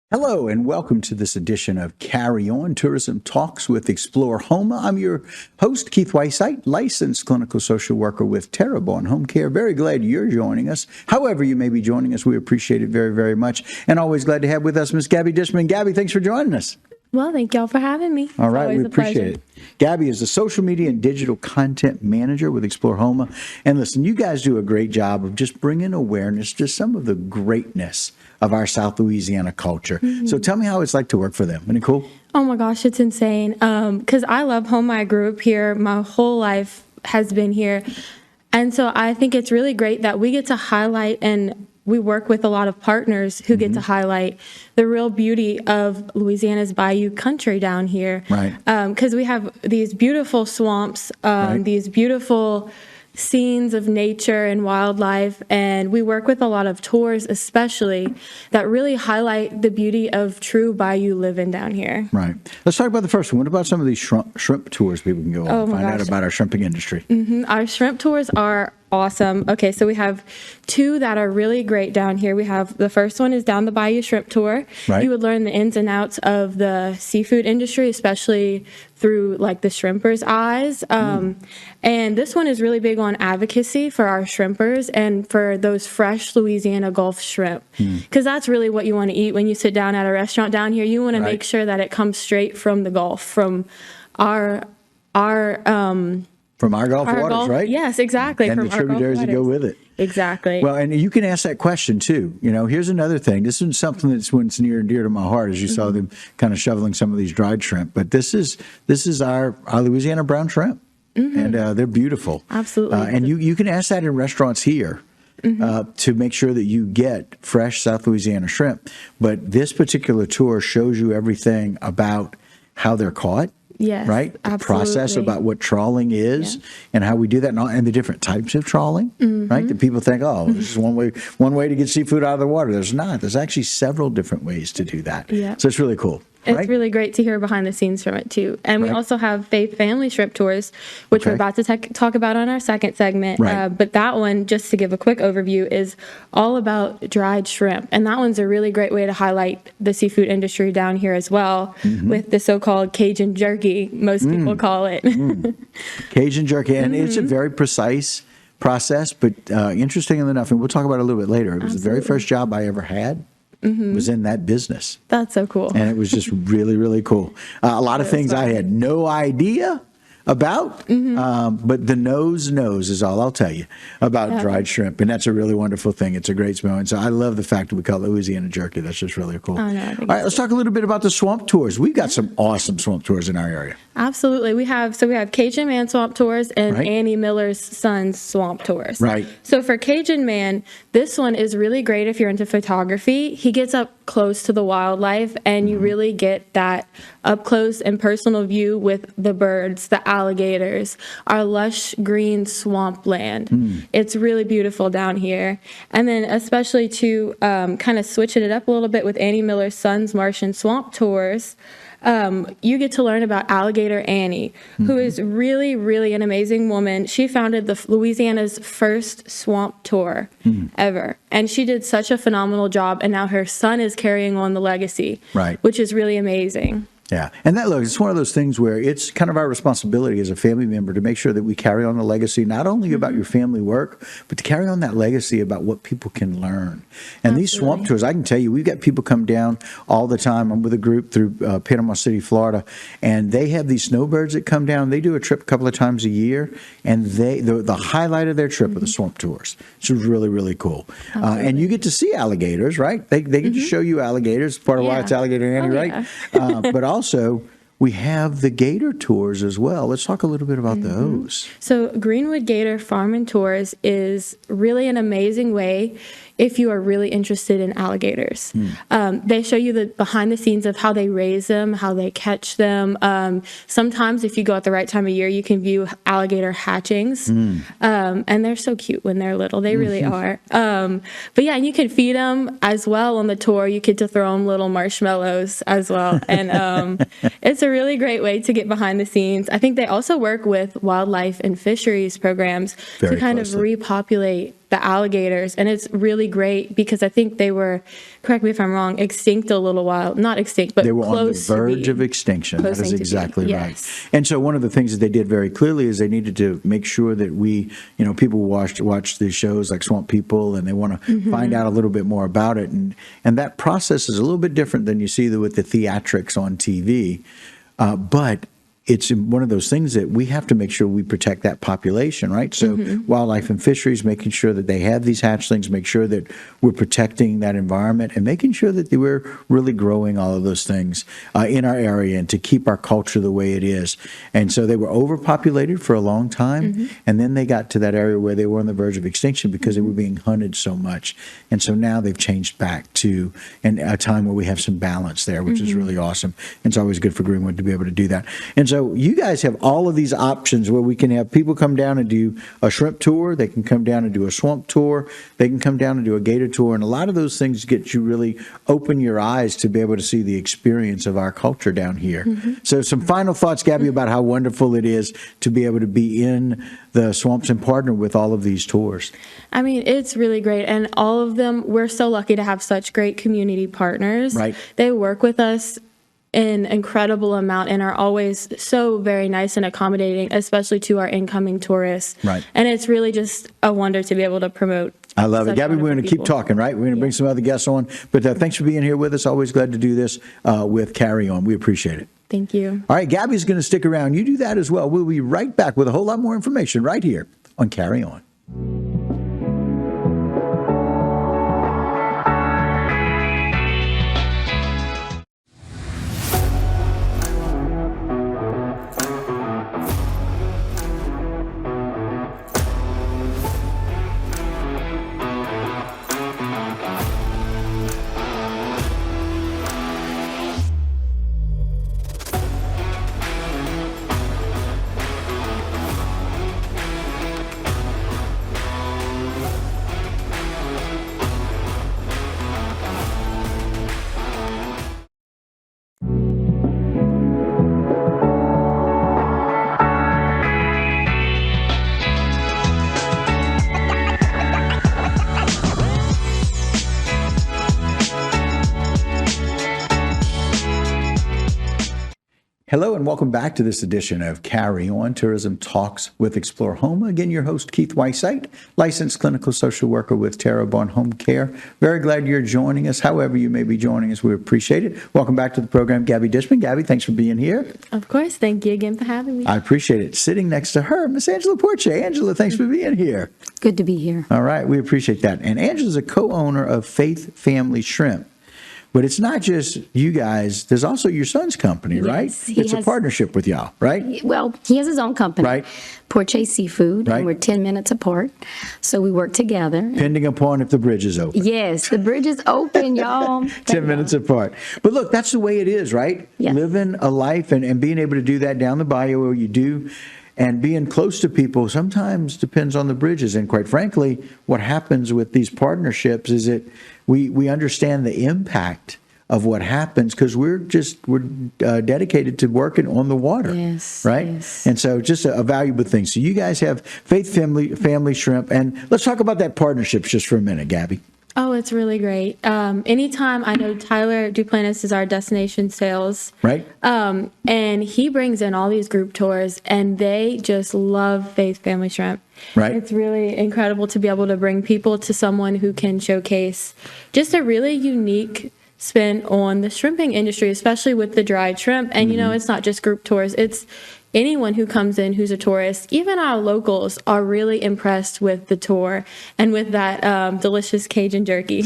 Hello and welcome to this edition of Carry On Tourism Talks with Explore Houma. I'm your host, Keith Whiteside, licensed clinical social worker with Terrebonne Home Care. Very glad you're joining us. However you may be joining us, we appreciate it very, very much. And always glad to have with us Miss Gabby Dishman. Gabby, thanks for joining us. Well, thank y'all for having me. All right, we appreciate it. Gabby is the social media and digital content manager with Explore Houma. And listen, you guys do a great job of just bringing awareness to some of the greatness of our South Louisiana culture. So tell me how it's like to work for them. Isn't it cool? Oh my gosh, it's insane. Because I love Houma. I grew up here. My whole life has been here. And so I think it's really great that we get to highlight, and we work with a lot of partners who get to highlight the real beauty of Louisiana's bayou country down here. Right. Because we have these beautiful swamps, these beautiful scenes of nature and wildlife, and we work with a lot of tours especially that really highlight the beauty of true bayou living down here. Right. Let's talk about the first one. What about some of these shrimp tours people can go on and find out about our shrimping industry? Our shrimp tours are awesome. Okay, so we have two that are really great down here. We have the first one is down the Bayou Shrimp Tour. Right. You would learn the ins and outs of the seafood industry, especially through like the shrimpers' eyes. And this one is really big on advocacy for our shrimpers and for those fresh Louisiana Gulf shrimp, because that's really what you want to eat when you sit down at a restaurant down here. You want to make sure that it comes straight from the Gulf, from our Gulf waters, right? Yes, exactly. And from the tributaries that go with it. Exactly. Well, and you can ask that question too. You know, here's another thing. This is something that's near and dear to my heart, as you saw them kind of shoveling some of these dried shrimp. But this is our Louisiana brown shrimp, and they're beautiful. Absolutely. And you can ask that in restaurants here. To make sure that you get fresh South Louisiana shrimp. But this particular tour shows you everything about how they're caught. Yes, right? The absolutely. process about what trawling is and how we do that, and the different types of trawling, right? That people think, oh, this is one way to get seafood out of the water. There's not. There's actually several different ways to do that. Yeah. So it's really cool. It's really great to hear behind the scenes from it, too. And we also have Faith Family Shrimp Tours, which we're about to talk about on our second segment. Right. But that one, just to give a quick overview, is all about dried shrimp. And that one's a really great way to highlight the seafood industry down here as well, with the so-called Cajun jerky, most people call it. Cajun jerky. And it's a very precise process, but interesting enough, and we'll talk about it a little bit later, it was the very first job I ever had. Was in that business. That's so cool. And it was just really, really cool. A lot of things I had no idea about, but the nose knows is all I'll tell you about dried shrimp. And that's a really wonderful thing. It's a great smell. And so I love the fact that we call it Louisiana jerky. That's just really cool. Oh, no, all right, let's talk a little bit about the swamp tours. We've got some awesome swamp tours in our area. Absolutely. We have Cajun Man Swamp Tours and Annie Miller's Son's Swamp Tours. Right. So for Cajun Man, this one is really great if you're into photography. He gets up close to the wildlife, and you really get that up close and personal view with the birds, the alligators, our lush green swampland. It's really beautiful down here. And then especially to kind of switching it up a little bit with Annie Miller's Son's Martian Swamp Tours, you get to learn about Alligator Annie, who is really, really an amazing woman. She founded the Louisiana's first swamp tour ever. And she did such a phenomenal job. And now her son is carrying on the legacy, which is really amazing. Yeah. And it's one of those things where it's kind of our responsibility as a family member to make sure that we carry on the legacy, not only about your family work, but to carry on that legacy about what people can learn. And these swamp tours, I can tell you, we've got people come down all the time. I'm with a group through Panama City, Florida, and they have these snowbirds that come down. They do a trip a couple of times a year, and the highlight of their trip are the swamp tours. It's really, really cool. And you get to see alligators, right? They get to show you alligators, part of why it's Alligator Annie, right? But also, we have the gator tours as well. Let's talk a little bit about those. So Greenwood Gator Farm and Tours is really an amazing way if you are really interested in alligators. They show you the behind the scenes of how they raise them, how they catch them. Sometimes if you go at the right time of year, you can view alligator hatchings. And they're so cute when they're little. They really are. But yeah, and you can feed them as well on the tour. You get to throw them little marshmallows as well. And it's a really great way to get behind the scenes. I think they also work with wildlife and fisheries programs to kind of repopulate the alligators. And it's really great because I think they were, correct me if I'm wrong, extinct a little while. Not extinct, but They were on the close to verge of being. extinction. That is Closing to exactly being, right. yes. And so one of the things that they did very clearly is they needed to make sure that we, people watch these shows like Swamp People, and they want to find out a little bit more about it. And that process is a little bit different than you see with the theatrics on TV. But it's one of those things that we have to make sure we protect that population, right? So wildlife and fisheries, making sure that they have these hatchlings, make sure that we're protecting that environment and making sure that we're really growing all of those things in our area and to keep our culture the way it is. And so they were overpopulated for a long time. And then they got to that area where they were on the verge of extinction because they were being hunted so much. And so now they've changed back to a time where we have some balance there, which is really awesome. And it's always good for Greenwood to be able to do that. And so you guys have all of these options where we can have people come down and do a shrimp tour. They can come down and do a swamp tour. They can come down and do a gator tour. And a lot of those things get you really open your eyes to be able to see the experience of our culture down here. So some final thoughts, Gabby, about how wonderful it is to be able to be in the swamps and partner with all of these tours. I mean, it's really great. And all of them, we're so lucky to have such great community partners. Right. They work with us an incredible amount and are always so very nice and accommodating, especially to our incoming tourists. Right. And it's really just a wonder to be able to promote. I love it. such Gabby, we're going to wonderful keep people. talking, right? We're going to bring some other guests on. But thanks for being here with us. Always glad to do this with Carry On. We appreciate it. Thank you. All right, Gabby's going to stick around. You do that as well. We'll be right back with a whole lot more information right here on Carry On. Hello and welcome back to this edition of Carry On Tourism Talks with Explore Houma. Again, your host, Keith Whiteside, licensed clinical social worker with Terrebonne Home Care. Very glad you're joining us. However you may be joining us, we appreciate it. Welcome back to the program, Gabby Dishman. Gabby, thanks for being here. Of course. Thank you again for having me. I appreciate it. Sitting next to her, Miss Angela Porche. Angela, thanks for being here. Good to be here. All right, we appreciate that. And Angela's a co-owner of Faith Family Shrimp. But it's not just you guys. There's also your son's company, right? Yes, he It's a has- partnership with y'all, right? Well, he has his own company, Right. Porche Seafood, Right. and we're 10 minutes apart. So we work together. Pending upon if the bridge is open. Yes, the bridge is open, y'all. 10 minutes apart. But look, that's the way it is, right? Yeah. Living a life and being able to do that down the bayou where you do and being close to people sometimes depends on the bridges. And quite frankly, what happens with these partnerships is that we understand the impact of what happens because we're dedicated to working on the water. Yes, Right? yes. And so just a valuable thing. So you guys have Faith Family Shrimp. And let's talk about that partnership just for a minute, Gabby. Oh, it's really great. Anytime, I know Tyler Duplantis is our destination sales. Right? And he brings in all these group tours and they just love Faith Family Shrimp. Right. It's really incredible to be able to bring people to someone who can showcase just a really unique spin on the shrimping industry, especially with the dried shrimp. And, it's not just group tours. It's anyone who comes in who's a tourist. Even our locals are really impressed with the tour and with that delicious Cajun jerky.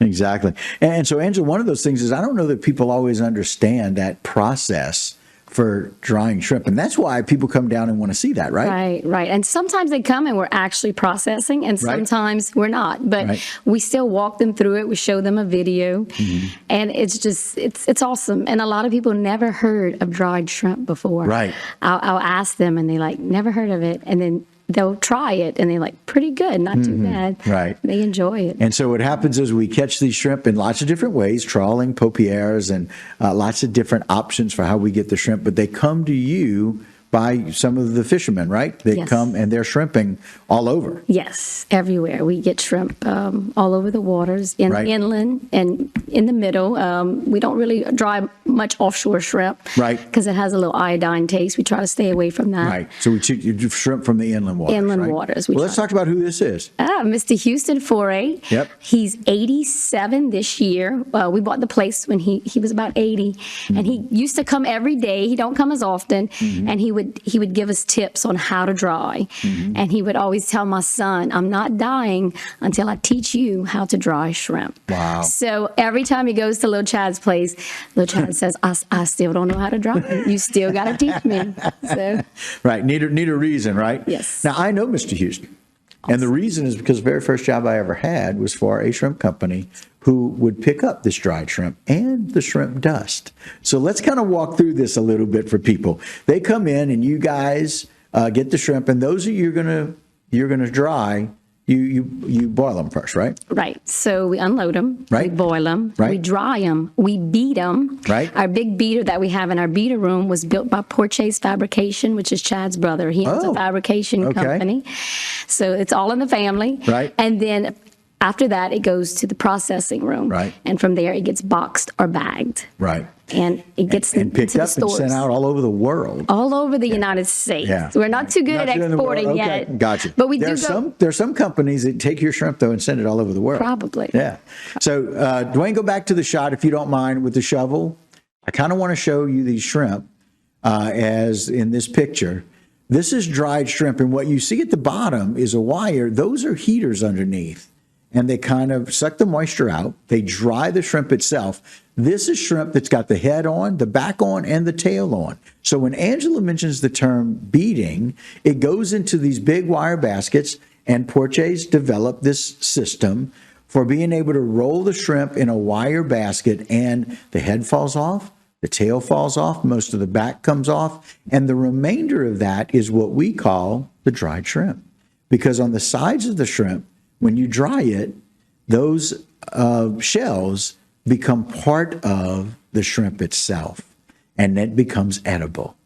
Exactly. And so, Angela, one of those things is I don't know that people always understand that process for drying shrimp. And that's why people come down and want to see that, right? Right. And sometimes they come and we're actually processing, and Right. sometimes we're not. But Right. we still walk them through it. We show them a video, Mm-hmm. and it's just it's awesome. And a lot of people never heard of dried shrimp before. Right. I'll ask them, and they like never heard of it, and then they'll try it, and they're like, pretty good, not too bad. Right. They enjoy it. And so what happens is we catch these shrimp in lots of different ways, trawling, paupières, and lots of different options for how we get the shrimp. But they come to you by some of the fishermen, right? They Yes. come and they're shrimping all over. Yes, everywhere. We get shrimp all over the waters, in Right. the inland and in the middle. We don't really dry much offshore shrimp. Right. Because it has a little iodine taste. We try to stay away from that. Right. So you do shrimp from the inland waters. Inland right? waters, we Well, let's try. talk about who this is. Mr. Houston Foray. Yep. He's 87 this year. We bought the place when he was about 80, and he used to come every day. He don't come as often, and he would give us tips on how to dry, and he would always tell my son, "I'm not dying until I teach you how to dry shrimp." Wow. So every time he goes to Lil Chad's place, Lil Chad says, I still don't know how to dry. You still got to teach me. So Right. Need a reason, right? Yes. Now, I know Mr. Houston. And the reason is because the very first job I ever had was for a shrimp company who would pick up this dried shrimp and the shrimp dust. So let's kind of walk through this a little bit for people. They come in and you guys get the shrimp, and those that you're gonna dry, you boil them first, right? Right. So we unload them. Right. We boil them. Right. We dry them. We beat them. Right. Our big beater that we have in our beater room was built by Porches Fabrication, which is Chad's brother. He owns Oh, a fabrication okay. company. So it's all in the family. Right. And then after that, it goes to the processing room. Right. And from there, it gets boxed or bagged. Right. And it gets And picked into the up and stores. sent out all over the world. All over the United States. Yeah. We're not too good Not at doing the world. exporting Okay, yet. Gotcha. But we do go. There's some companies that take your shrimp though and send it all over the world. Probably. Yeah. So Dwayne, go back to the shot if you don't mind with the shovel. I kind of want to show you these shrimp as in this picture. This is dried shrimp, and what you see at the bottom is a wire. Those are heaters underneath, and they kind of suck the moisture out. They dry the shrimp itself. This is shrimp that's got the head on, the back on, and the tail on. So when Angela mentions the term beating, it goes into these big wire baskets, and Porches developed this system for being able to roll the shrimp in a wire basket, and the head falls off, the tail falls off, most of the back comes off, and the remainder of that is what we call the dried shrimp. Because on the sides of the shrimp, when you dry it, those shells become part of the shrimp itself, and it becomes edible.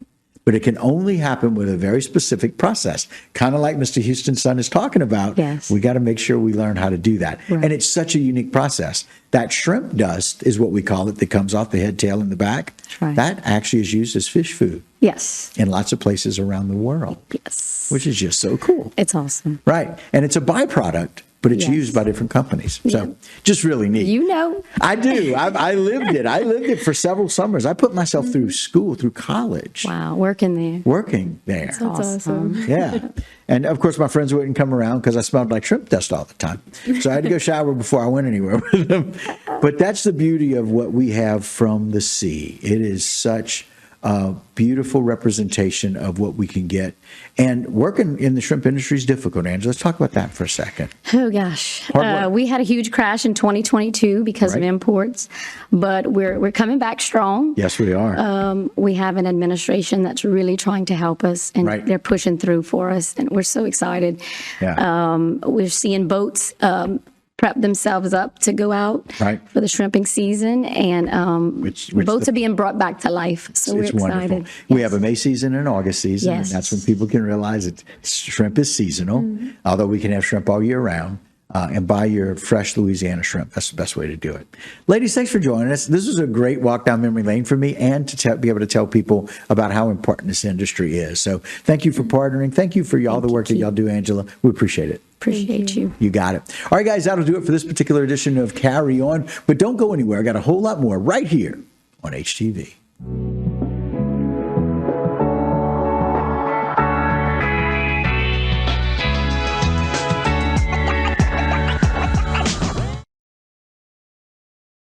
But it can only happen with a very specific process, kind of like Mr. Houston's son is talking about. Yes. We got to make sure we learn how to do that. Right. And it's such a unique process. That shrimp dust is what we call it that comes off the head, tail, and the back. That's right. That actually is used as fish food Yes. in lots of places around the world, Yes. which is just so cool. It's awesome. Right. And it's a byproduct, but it's Yes. used by different companies. So just really neat. You know. I do. I lived it. I lived it for several summers. I put myself through school, through college, Wow. Working there. working there. That's awesome. Yeah. And of course, my friends wouldn't come around because I smelled like shrimp dust all the time. So I had to go shower before I went anywhere with them. But that's the beauty of what we have from the sea. It is such a beautiful representation of what we can get. And working in the shrimp industry is difficult, Angela. Let's talk about that for a second. Oh gosh, Hard work. we had a huge crash in 2022 because of Right. imports, but we're coming back strong. Yes, we are. We have an administration that's really trying to help us, and Right. they're pushing through for us, and we're so excited. Yeah. We're seeing boats prep themselves up to go out Right. for the shrimping season, and Which boats the- are being brought back to life. So we're It's excited. wonderful. We have a May season and an August season, Yes. and that's when people can realize that shrimp is seasonal, although we can have shrimp all year round. And buy your fresh Louisiana shrimp. That's the best way to do it. Ladies, thanks for joining us. This was a great walk down memory lane for me, and to be able to tell people about how important this industry is. So thank you for partnering. Thank you for all the work that y'all do, Angela. We appreciate it. Appreciate you. You got it. All right, guys, that'll do it for this particular edition of Carry On. But don't go anywhere. I got a whole lot more right here on HTV.